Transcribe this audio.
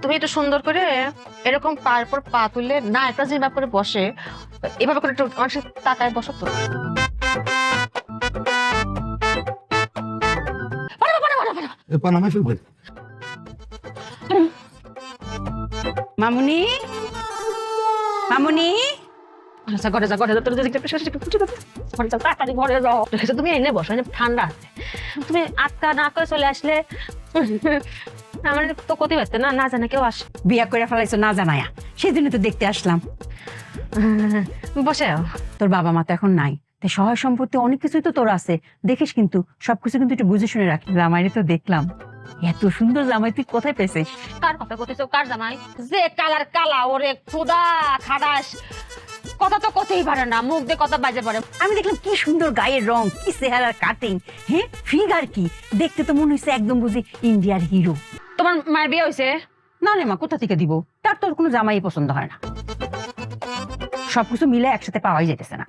তুমি একটু সুন্দর করে এরকম পায়ের পর পা তুলে না একটা যেভাবে করে বসে এভাবে করে একটু আমার সাথে তাকায় বসো তো। পানামায় ফেলবে। মামুনি, মামুনি, আচ্ছা ঘরে যা ঘরে যা, তোর যদি একটা পেশা সেটা ঘরে যাও, তাড়াতাড়ি ঘরে যাও। তুমি এনে বসো, এনে ঠান্ডা আছে। তুমি আটকা না করে চলে আসলে আমার তো ক্ষতি হচ্ছে না, না জানে কেউ আসে। বিয়া করে ফেলাইছো না জানায়া, সেদিন তো দেখতে আসলাম। বসে তোর বাবা মা তো এখন নাই, তাই সহায় সম্পত্তি অনেক কিছুই তো তোর আছে, দেখিস কিন্তু সবকিছু কিন্তু একটু বুঝে শুনে রাখি। জামাইরে তো দেখলাম, এত সুন্দর জামাই তুই কোথায় পেয়েছিস? কার কথা করতেছো? কার জামাই? যে কালার কালা ওরে খোদা খাদাস, কথা তো কথাই পারে না, মুখ দিয়ে কথা বাজে পড়ে। আমি দেখলাম কি সুন্দর গায়ের রং, কি চেহারার কাটিং, হ্যাঁ ফিগার কি, দেখতে তো মনে হচ্ছে একদম বুঝি ইন্ডিয়ার হিরো। তোমার মায়ের বিয়ে হয়েছে? না রে মা, কোথা থেকে দিব, তার তোর কোনো জামাই পছন্দ হয় না, সবকিছু মিলে একসাথে পাওয়াই যেতেছে না।